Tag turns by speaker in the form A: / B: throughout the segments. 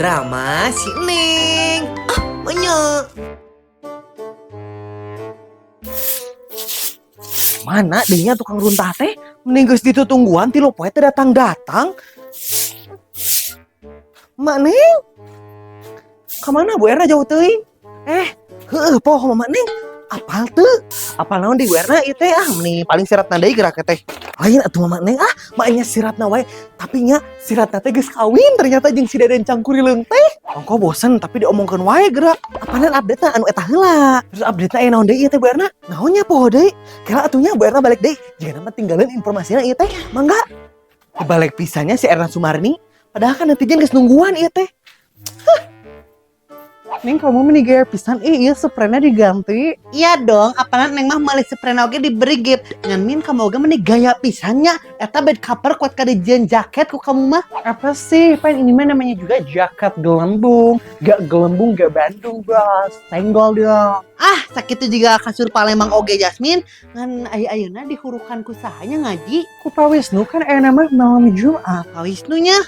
A: drama si Neng. Banyak. Mana dehnya tukang runtah teh? Mending geus ditu tungguan ti lo poe teh datang-datang. Mak Neng. Kemana Bu Erna jauh teuing? Heueuh poho Mak Neng. Apal teu? Apal naon di Bu Erna ieu teh meni paling siratna deui gerak teh. Lain atuh Mak Neng maknya siratna wae. Tapi nya siratna teh geus kawin ternyata jeung si Deden Cangkurileung teh. Ongko bosen tapi diomongkeun wae gerak. Apanan update anu eta heula. Terus update aya naon deui ieu teh Bu Erna? Naon nya poho deui? Kira atunya Bu Erna balik deui. Jigana mah tinggalin informasinya ieu teh. Mangga. Dibalik pisannya si Erna Sumarni. Padahal kan netizen geus nungguan ieu teh. Neng kamu meni gaya pisan iya spraynya diganti. Iya dong, apalagi Neng mah malih sprayna oge diberi gift. Ngan min kamu oge meni gaya pisannya. Eta bed cover kuat kadijian jaket ku kamu mah. Apa sih? Pan ini mah namanya juga jaket gelembung. Gak gelembung gak Bandung bos. Senggol dong. Sakitu juga kasur Palembang oge Jasmine. Ngan ayeuna dihurukan ku sahanya ngaji. Ku Pak Wisnu kan nama malam Jumat. Pak Wisnunya?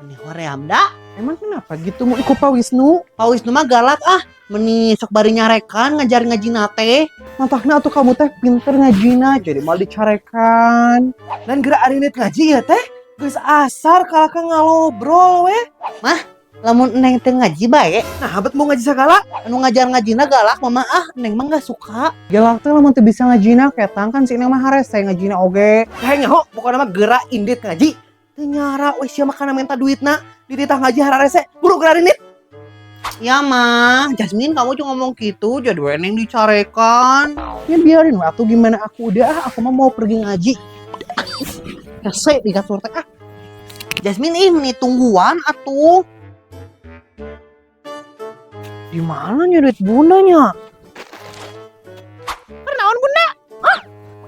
A: Meni horeamda. Emang kenapa gitu mau ikut Pak Wisnu? Pak Wisnu mah galak meni sok bari nyarekan ngajar ngajina teh. Mantakna atuh kamu teh pinter ngajina jadi mal dicarekan. Dan gerak arinit ngaji ya teh geus asar kalaka ngalobrol we. Mah, lamun Neng teh ngaji bae. Nah, abet mau ngaji sagala anu ngajar ngajina galak mama Neng mah enggak suka. Galak teh lamun teu bisa ngajina ketang kan si Neng mah harese ngajina oge. Teh nyaho pokona mah gerak indit ngaji. Teu nyara we sia makana minta duitna. Dititah ngaji hararese, buru gerarinit. Ya mah, Jasmine kamu cuma ngomong gitu, jadi Neng dicarekan. Ya biarin lah, tuh gimana aku udah, aku mah mau pergi ngaji. Rese di kasur teh Jasmine ini tungguan atuh. Di mana nya duit bundanya? Kenaon bunda?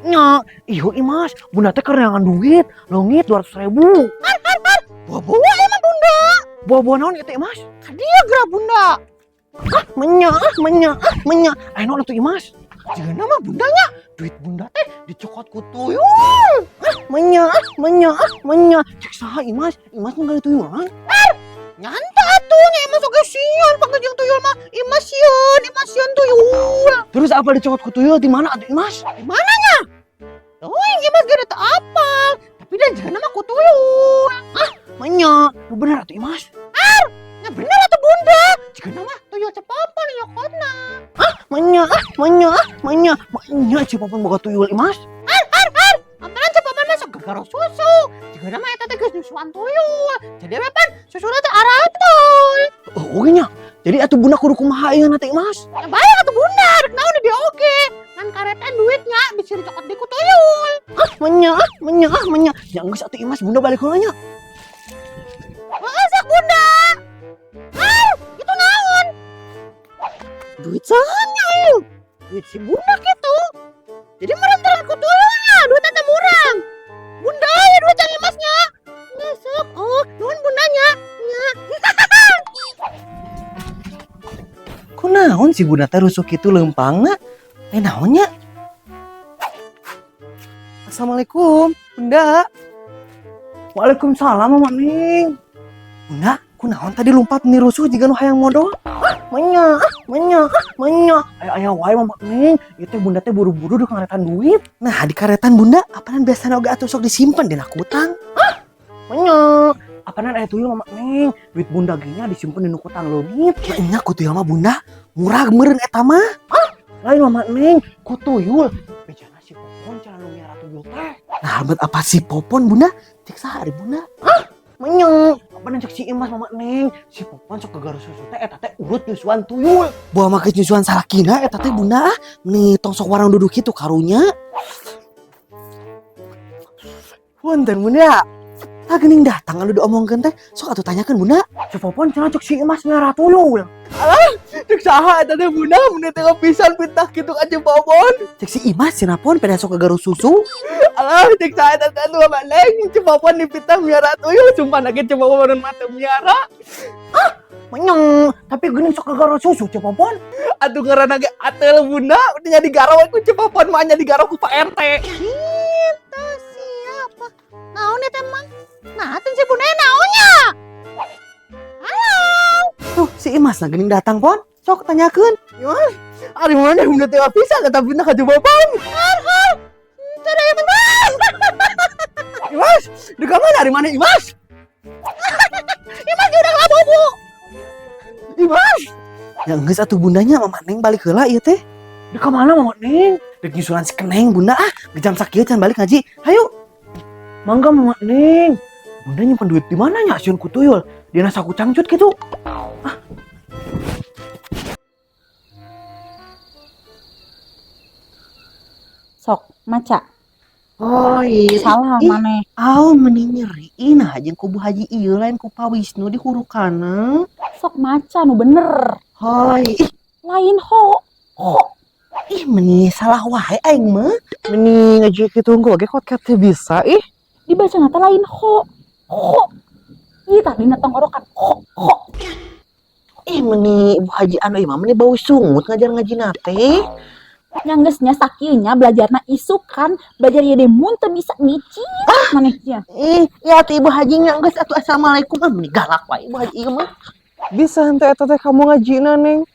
A: Nya, iyo Imas, bunda teh kerenangan duit, longit 200.000. Bawa emang bunda. Bawa naon itu Imas? Dia gerak bunda. Menya. Ayo naon itu Imas? Jangan nama bundanya. Duit bunda teh dicokot ku tuyul. Menya. Cek saha Imas? Imas mah gak tuyulan. Nyanta atuh Imas oge sieun pangga jeung tuyul mah. Imas sieun tuyul. Terus apa dicokot ku tuyul di mana atuh Imas? Di mananya? Oh, Imas gak ada apal. Tapi dan jangan nama ku tuyul. Menya, lu bener atuh Imas? Ya bener atuh bunda. Jika nama tuyul cepapan nyokotna. Menya cepapan boga tuyul Imas. Apaan cepapan masuk gegara susu. Jika nama eta teh geus nyusuan tuyul. Jadi apan susuna teh aratol. Oh nya. Jadi atuh bunda kudu kumaha ieu teh Imas? Ya bae atuh bunda, rek naon dia oge. Kan karetan duitnya bisa dicokot di ku tuyul. Menya. Ya geus atuh Imas bunda balik heula nya. Masak bunda. Itu naon? Duit sahanya ayo. Duit si bunda gitu. Jadi merentelan ku tuyulnya, duit eta murang. Bunda ya duit yang Imasnya. Ngesok. Oh, nuhun bundanya. Nya. Kunaon si bunda teh rusuk kitu leumpangna? Naonnya? Assalamualaikum, bunda. Waalaikumsalam, Mama Ning. Bunda, kunaon tadi lompat ni rusuh jiga nu hayang modal? Menya. Aya wae Mama Ning. Ieu teh bunda teh buru-buru di karetan duit. Nah, di karetan bunda apaan biasana oge atuh sok disimpen dina kutang? Menya. Apaan aya tuyul Mama Ning? Duit bunda ge nya disimpen dina kutang leungit. Nya ku tuyul mah bunda murah meureun eta mah. Lain Mama Ning, ku tuyul. Bejana si Popon cara nu miara tuyul teh. Nah, bet apa si Popon bunda? Cek saha ari bunda? Menyeng, apaan cek si Imas Mama Neng? Si Popon sok gegara susu teh eta teh urut nyusuan tuyul. Bawa make nyusuan salakina eta teh bunda nih tong sok warang duduk kitu karunya. Punten bunda. Tak geuning datang anu diomongkeun teh sok atuh tanyakeun bunda. Si Popon cenah cek si Imas miara tuyul. Alah, cek saha eta teh bunda mun teh pisan pitah kitu ka si Popon. Cek si Imas cenah pon pada sok gegara susu. Alah, cek saya tante lu Mbak Neng, cepopon dipitah miara tuyul, sumpah lagi cepopon mata miara. Menyeng, tapi gini sok gegara susu cepopon. Aduh ngaranna ge atel bunda, udah jadi garau aku cepopon mah nya digarau ku Pak RT. Kita siapa? Naon eta emang? Nah, teh si bunda naonnya? Halo. Tuh si Imas nah geuning datang pon. Sok tanyakeun. Imas, ari mana bunda teh pisan eta bunda ka coba pon. Tara yang menang. Imas, di kamar dari mana Imas? Imas udah lama bu. Imas, yang geus atuh bundanya Mama Neng balik heula ieu teh. Di ka mana Mama Neng? Dek nyusulan si Keneng bunda gejam sakit can balik ngaji. Hayu. Mangga Mama Neng. Bunda nyimpen duit di mana nya sieun ku tuyul? Dina saku cangcut gitu.
B: Sok maca
A: Oh iya.
B: salah maneh.
A: Meni nyeriin aja ku Bu Haji ieu lain ku Pak Wisnu di Hurukana.
B: Sok maca nu bener.
A: Hoi.
B: Lain ho.
A: Meni salah wae aing mah. Meni ngaji kitu engko ge kot teh bisa
B: Dibaca nata lain ho. Ieu tah dina tenggorokan. Ho.
A: Meni Ibu Haji anu ieu mah meni bau sungut ngajar ngaji teh.
B: Nyanggesnya sakieunya belajarna isukan, belajar ieu deh mun teu bisa ngicit manehnya.
A: Ya teh Ibu Haji nya geus atuh assalamualaikum meni galak wae Ibu Haji ieu mah. Bisa henteu eta teh kamu ngajina Neng.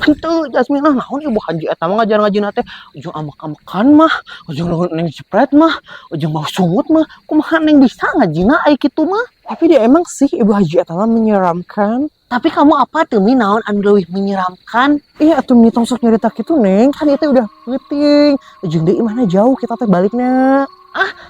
A: Henteu Jasmina naon Ibu Haji eta mah ngajar ngajina teh ujung amek-amekan mah, ujung Neng jepret mah, ujung bau sungut mah, kumaha Neng bisa ngajina aya kitu mah. Tapi dia emang sih Ibu Haji eta mah menyeramkan. Tapi kamu apa tuh Mi naon anu leuwih menyeramkan? Iya atuh Mi tong sok nyarita kitu Neng, kan itu udah penting. Ujung deui mana jauh kita teh baliknya.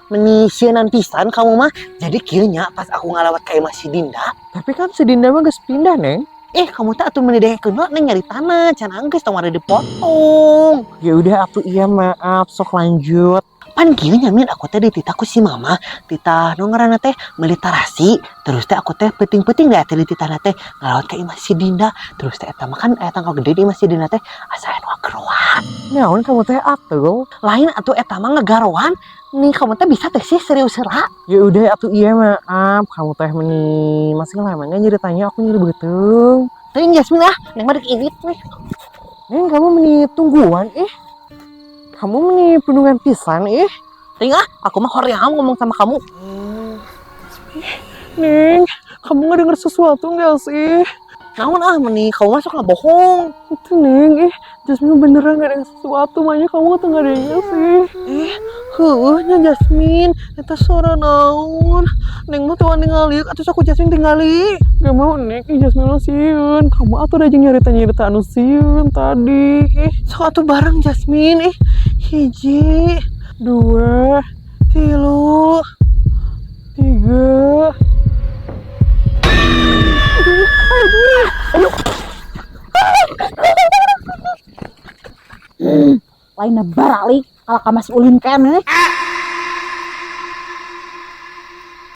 A: Meni sieunan pisan kamu mah. Jadi kieu nya pas aku ngalawat ka Imah si Dinda. Tapi kan si Dinda mah geus pindah Neng. Kamu teh atuh meni dekeun Neng nyari tanah, can anggeus tong mare dipotong. Ya udah atuh iya maaf sok lanjut. Pan kieu nya Min aku teh dititah ku si Mama, titah nu ngaranna teh meliterasi. Terus teh aku teh penting-penting deh teh dititahna teh ngalawat ka Imah si Dinda. Terus teh eta mah kan aya tanggal gede di Imah si Dinda teh asa anu garowan. Naon kamu teh atuh? Lain atuh eta mah ngagarowan. Nih kamu teh bisa teh sih serius heula. Ya udah atuh iya maaf kamu teh meni masih lamanya nyeritanya aku nyeri beuteung. Teuing Jasmine Neng mah deuk init nih. Neng kamu meni tungguan kamu meni penungan pisan Teuing aku mah hoream ngomong sama kamu. Neng, kamu nggak denger sesuatu nggak sih? Naon meni kamu masuk nggak bohong. Itu Neng, Jasmine beneran nggak denger sesuatu, makanya kamu tuh nggak denger sih. Nya Jasmine, eta suara naon? Neng mah tuh ningali, atuh aku Jasmine tinggali. Gak mau Neng, Jasmine lo sieun. Kamu atuh udah nyerita anu sieun tadi. Sok atuh bareng Jasmine, 1, 2, 3, 4.
B: Lainna baralik kalau ka Mas Ulin keneh.